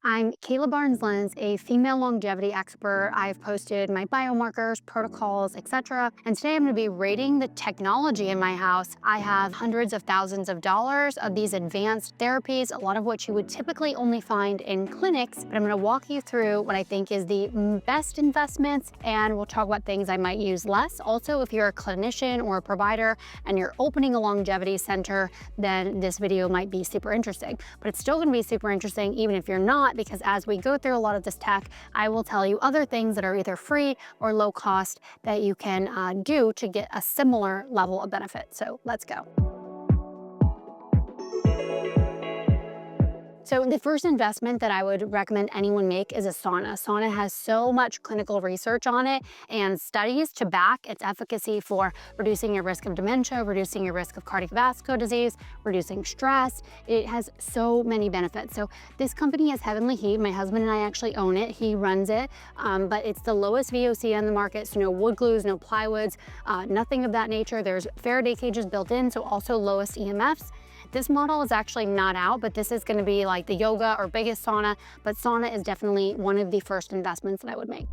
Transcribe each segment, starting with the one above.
I'm Kayla Barnes-Lentz, a female longevity expert. I've posted my biomarkers, protocols, etc. And today I'm going to be rating the technology in my house. I have hundreds of thousands of dollars of these advanced therapies, a lot of which you would typically only find in clinics. But I'm going to walk you through what I think is the best investments, and we'll talk about things I might use less. Also, if you're a clinician or a provider and you're opening a longevity center, then this video might be super interesting. But it's still going to be super interesting even if you're not, because as we go through a lot of this tech, I will tell you other things that are either free or low cost that you can do to get a similar level of benefit. So let's go. So the first investment that I would recommend anyone make is a sauna. Sauna has so much clinical research on it and studies to back its efficacy for reducing your risk of dementia, reducing your risk of cardiovascular disease, reducing stress. It has so many benefits. So this company is Heavenly Heat. My husband and I actually own it. He runs it, but it's the lowest VOC on the market. So no wood glues, no plywoods, nothing of that nature. There's Faraday cages built in, so also lowest EMFs. This model is actually not out, but this is going to be like the yoga or biggest sauna, but sauna is definitely one of the first investments that I would make.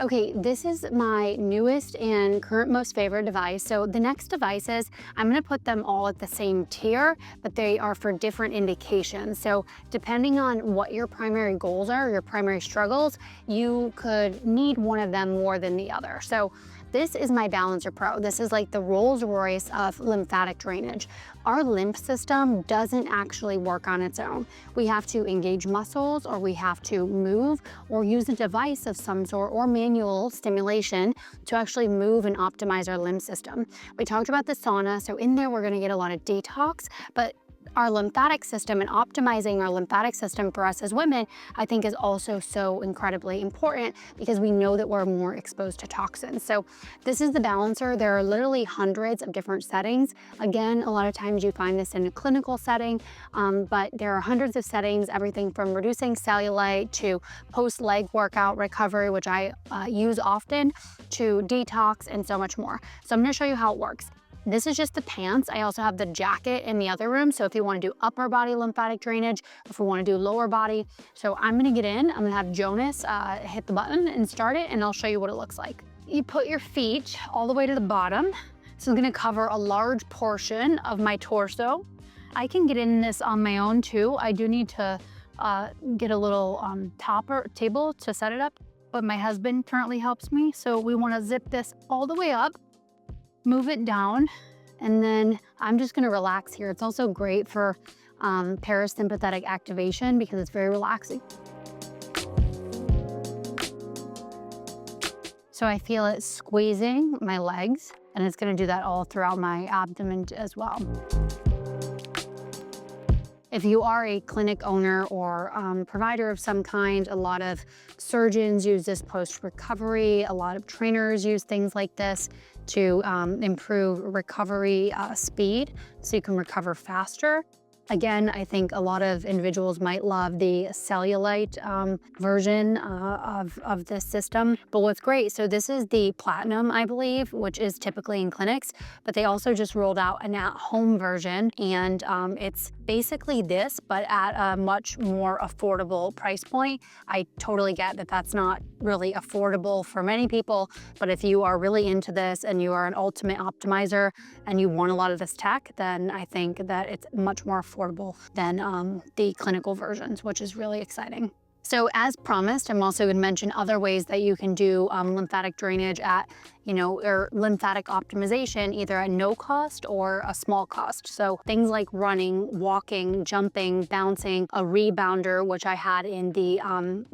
Okay, this is my newest and current most favorite device. So the next devices, I'm gonna put them all at the same tier, but they are for different indications. So depending on what your primary goals are, your primary struggles, you could need one of them more than the other. So this is my Balancer Pro. This is like the Rolls Royce of lymphatic drainage. Our lymph system doesn't actually work on its own. We have to engage muscles, or we have to move, or use a device of some sort, or manual stimulation to actually move and optimize our lymph system. We talked about the sauna, so in there we're gonna get a lot of detox, but our lymphatic system and optimizing our lymphatic system for us as women, I think is also so incredibly important because we know that we're more exposed to toxins. So this is the Balancer. There are literally hundreds of different settings. Again, a lot of times you find this in a clinical setting, but there are hundreds of settings, everything from reducing cellulite to post-leg workout recovery, which I use often, to detox and so much more. So I'm gonna show you how it works. This is just the pants. I also have the jacket in the other room. So if you want to do upper body lymphatic drainage, if we want to do lower body. So I'm going to get in, I'm going to have Jonas hit the button and start it, and I'll show you what it looks like. You put your feet all the way to the bottom. So it's going to cover a large portion of my torso. I can get in this on my own too. I do need to get a little table to set it up, but my husband currently helps me. So we want to zip this all the way up, move it down, and then I'm just gonna relax here. It's also great for parasympathetic activation because it's very relaxing. So I feel it squeezing my legs, and it's gonna do that all throughout my abdomen as well. If you are a clinic owner or provider of some kind, a lot of surgeons use this post-recovery. A lot of trainers use things like this to improve recovery speed so you can recover faster. Again, I think a lot of individuals might love the cellulite version of this system. But what's great, so this is the Platinum, I believe, which is typically in clinics, but they also just rolled out an at-home version, and it's basically this, but at a much more affordable price point. I totally get that that's not really affordable for many people, but if you are really into this and you are an ultimate optimizer and you want a lot of this tech, then I think that it's much more affordable than the clinical versions, which is really exciting. So as promised, I'm also going to mention other ways that you can do lymphatic drainage at, or lymphatic optimization, either at no cost or a small cost. So things like running, walking, jumping, bouncing, a rebounder, which I had in the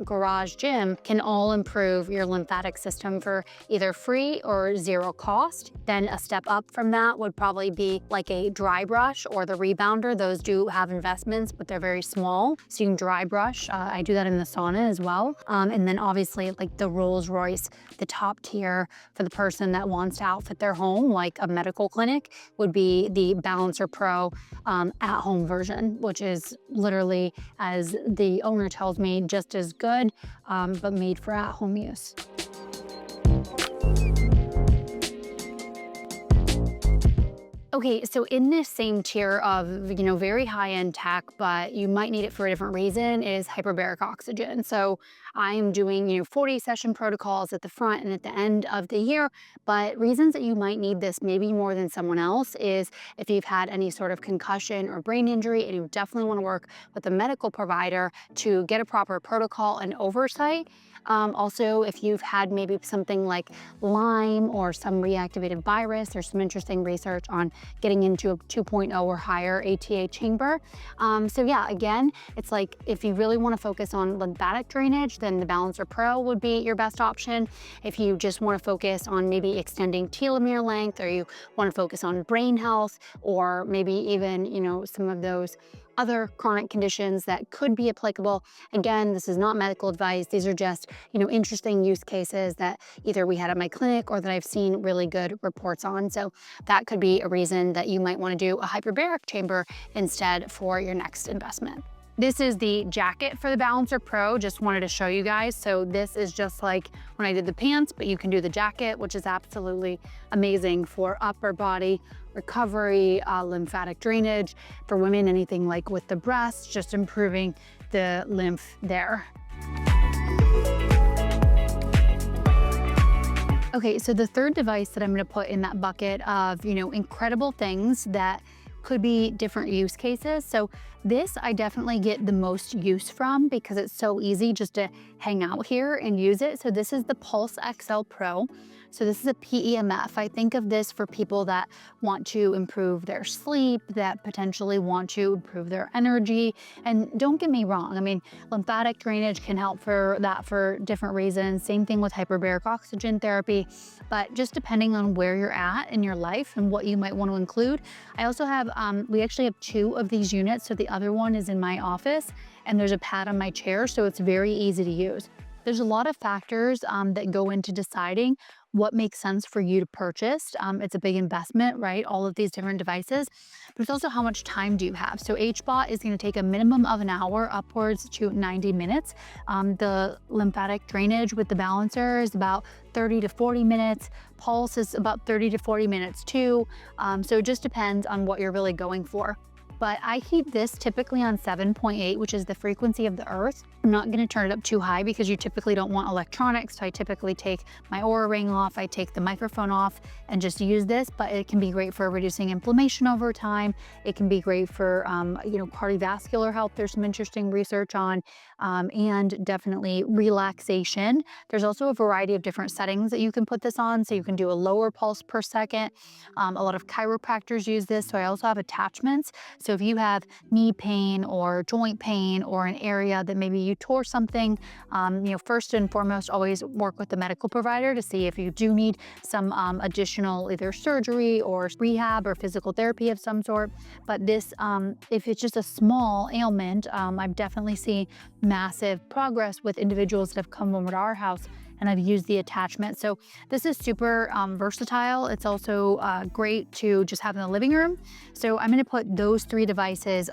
garage gym, can all improve your lymphatic system for either free or zero cost. Then a step up from that would probably be like a dry brush or the rebounder. Those do have investments, but they're very small. So you can dry brush. I do that in the sauna as well. And then obviously like the Rolls Royce, the top tier for the person that wants to outfit their home, like a medical clinic, would be the Balancer Pro at-home version, which is literally, as the owner tells me, just as good, but made for at-home use. Okay, so in this same tier of, very high-end tech, but you might need it for a different reason, is hyperbaric oxygen. So I'm doing, 40 session protocols at the front and at the end of the year, but reasons that you might need this maybe more than someone else is if you've had any sort of concussion or brain injury, and you definitely want to work with a medical provider to get a proper protocol and oversight. Also, if you've had maybe something like Lyme or some reactivated virus, there's some interesting research on getting into a 2.0 or higher ATA chamber. So yeah, again, it's like if you really want to focus on lymphatic drainage, then the Balancer Pro would be your best option. If you just want to focus on maybe extending telomere length, or you want to focus on brain health, or maybe even, some of those other chronic conditions that could be applicable. Again, this is not medical advice. These are just, interesting use cases that either we had at my clinic or that I've seen really good reports on. So that could be a reason that you might want to do a hyperbaric chamber instead for your next investment. This is the jacket for the Balancer Pro. Just wanted to show you guys. So this is just like when I did the pants, but you can do the jacket, which is absolutely amazing for upper body recovery, lymphatic drainage. For women, anything like with the breasts, just improving the lymph there. Okay, so the third device that I'm gonna put in that bucket of, incredible things that could be different use cases. So this I definitely get the most use from because it's so easy just to hang out here and use it. So this is the Pulse XL Pro. So this is a PEMF. I think of this for people that want to improve their sleep, that potentially want to improve their energy. And don't get me wrong, I mean, lymphatic drainage can help for that for different reasons. Same thing with hyperbaric oxygen therapy, but just depending on where you're at in your life and what you might want to include. I also have, we actually have 2 of these units. So the other one is in my office and there's a pad on my chair, so it's very easy to use. There's a lot of factors that go into deciding what makes sense for you to purchase. It's a big investment, right? All of these different devices, but it's also how much time do you have? So HBOT is gonna take a minimum of an hour upwards to 90 minutes. The lymphatic drainage with the Balancer is about 30 to 40 minutes. Pulse is about 30 to 40 minutes too. So it just depends on what you're really going for. But I keep this typically on 7.8, which is the frequency of the earth. I'm not gonna turn it up too high because you typically don't want electronics. So I typically take my Oura ring off, I take the microphone off and just use this, but it can be great for reducing inflammation over time. It can be great for, cardiovascular health. There's some interesting research on, and definitely relaxation. There's also a variety of different settings that you can put this on. So you can do a lower pulse per second. A lot of chiropractors use this. So I also have attachments. So if you have knee pain or joint pain or an area that maybe you tore something, first and foremost, always work with the medical provider to see if you do need some additional either surgery or rehab or physical therapy of some sort. But this, if it's just a small ailment, I've definitely seen massive progress with individuals that have come over to our house and I've used the attachment. So this is super versatile. It's also great to just have in the living room. So I'm gonna put those 3 devices,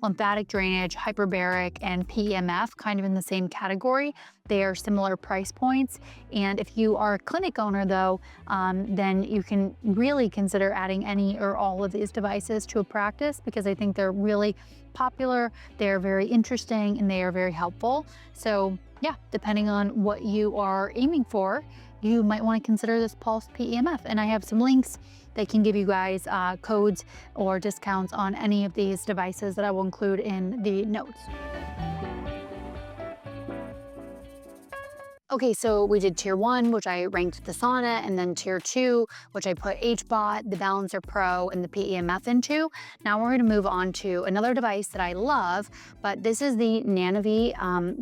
lymphatic drainage, hyperbaric, and PEMF, kind of in the same category. They are similar price points. And if you are a clinic owner though, then you can really consider adding any or all of these devices to a practice because I think they're really popular, they're very interesting, and they are very helpful. So yeah, depending on what you are aiming for, you might want to consider this Pulse PEMF. And I have some links that can give you guys codes or discounts on any of these devices that I will include in the notes. Okay, so we did tier 1, which I ranked the Sauna, and then tier 2, which I put HBOT, the Balancer Pro, and the PEMF into. Now we're gonna move on to another device that I love, but this is the NanoVi.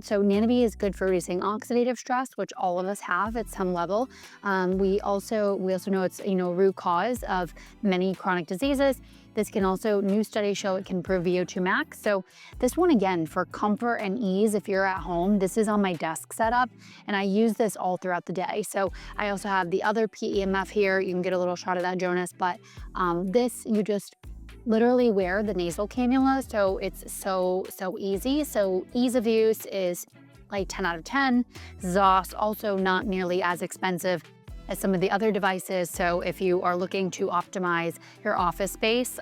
So NanoVi is good for reducing oxidative stress, which all of us have at some level. We also know it's root cause of many chronic diseases. This can also, new studies show it can improve VO2 max. So this one, again, for comfort and ease, if you're at home, this is on my desk setup, and I use this all throughout the day. So I also have the other PEMF here. You can get a little shot of that, Jonas, but this, you just literally wear the nasal cannula. So it's so easy. So ease of use is like 10 out of 10. This is also not nearly as expensive as some of the other devices. So if you are looking to optimize your office space,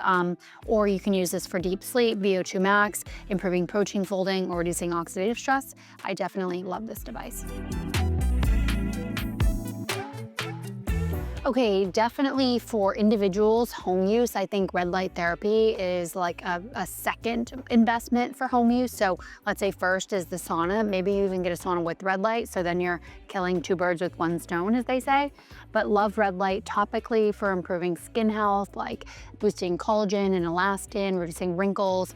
or you can use this for deep sleep, VO2 max, improving protein folding, or reducing oxidative stress, I definitely love this device. Okay, definitely for individuals, home use, I think red light therapy is like a second investment for home use. So let's say first is the sauna. Maybe you even get a sauna with red light, so then you're killing two birds with one stone, as they say. But love red light topically for improving skin health, like boosting collagen and elastin, reducing wrinkles,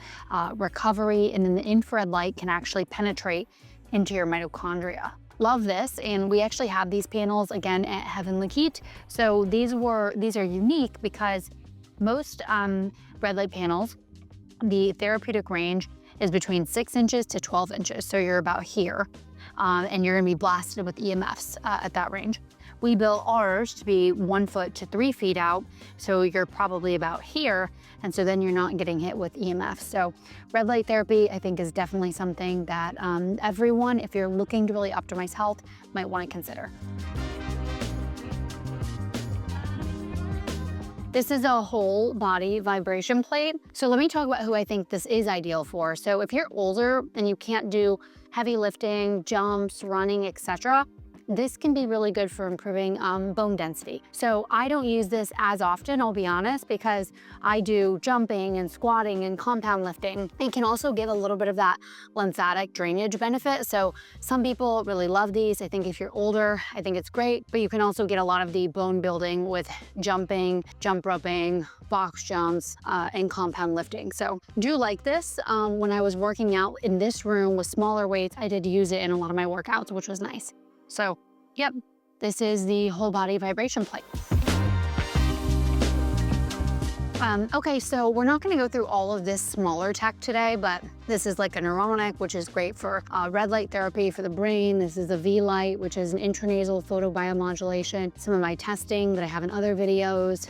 recovery, and then the infrared light can actually penetrate into your mitochondria. Love this, and we actually have these panels again at Heavenly Heat. So these are unique because most red light panels, the therapeutic range is between 6 inches to 12 inches. So you're about here, and you're gonna be blasted with EMFs at that range. We built ours to be 1 foot to 3 feet out, so you're probably about here, and so then you're not getting hit with EMFs. So red light therapy, I think, is definitely something that everyone, if you're looking to really optimize health, might want to consider. This is a whole body vibration plate. So let me talk about who I think this is ideal for. So if you're older and you can't do heavy lifting, jumps, running, etc., this can be really good for improving bone density. So I don't use this as often, I'll be honest, because I do jumping and squatting and compound lifting. It can also give a little bit of that lymphatic drainage benefit. So some people really love these. I think if you're older, I think it's great, but you can also get a lot of the bone building with jumping, jump roping, box jumps, and compound lifting. So do like this. When I was working out in this room with smaller weights, I did use it in a lot of my workouts, which was nice. So, yep, this is the whole body vibration plate. Okay, so we're not gonna go through all of this smaller tech today, but this is like a neuronic, which is great for red light therapy for the brain. This is a V-light, which is an intranasal photobiomodulation. Some of my testing that I have in other videos.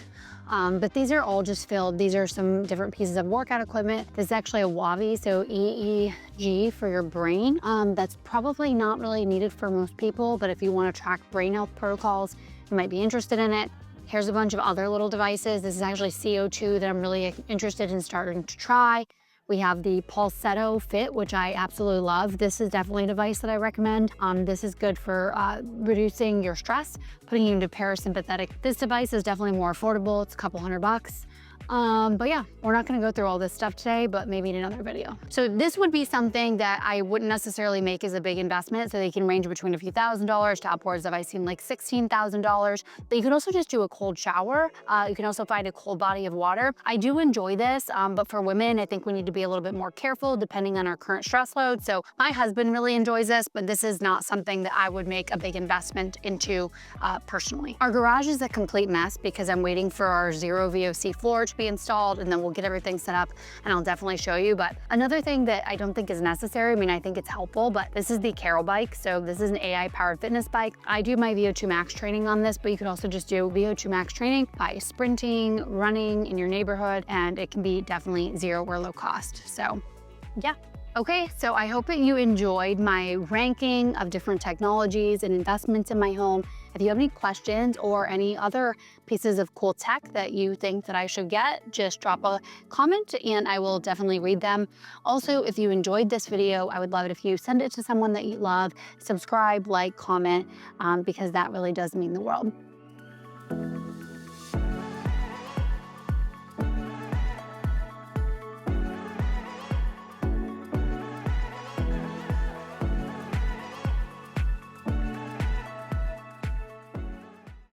But these are all just filled. These are some different pieces of workout equipment. This is actually a WAVI, so EEG for your brain. That's probably not really needed for most people, but if you want to track brain health protocols, you might be interested in it. Here's a bunch of other little devices. This is actually CO2 that I'm really interested in starting to try. We have the Pulsetto Fit, which I absolutely love. This is definitely a device that I recommend. This is good for reducing your stress, putting you into parasympathetic. This device is definitely more affordable. It's a couple $100. But yeah, we're not gonna go through all this stuff today, but maybe in another video. So this would be something that I wouldn't necessarily make as a big investment. So they can range between a few $1,000s to upwards of, I've seen like $16,000. But you can also just do a cold shower. You can also find a cold body of water. I do enjoy this, but for women, I think we need to be a little bit more careful depending on our current stress load. So my husband really enjoys this, but this is not something that I would make a big investment into personally. Our garage is a complete mess because I'm waiting for our zero VOC floor to be installed, and then we'll get everything set up and I'll definitely show you. But another thing that I don't think is necessary, I mean, I think it's helpful, but this is the Carol bike. So this is an AI powered fitness bike. I do my VO2 max training on this, but you could also just do VO2 max training by sprinting, running in your neighborhood, and it can be definitely zero or low cost. So yeah. Okay, so I hope that you enjoyed my ranking of different technologies and investments in my home. If you have any questions or any other pieces of cool tech that you think that I should get, just drop a comment and I will definitely read them. Also, if you enjoyed this video, I would love it if you send it to someone that you love, subscribe, like, comment, because that really does mean the world.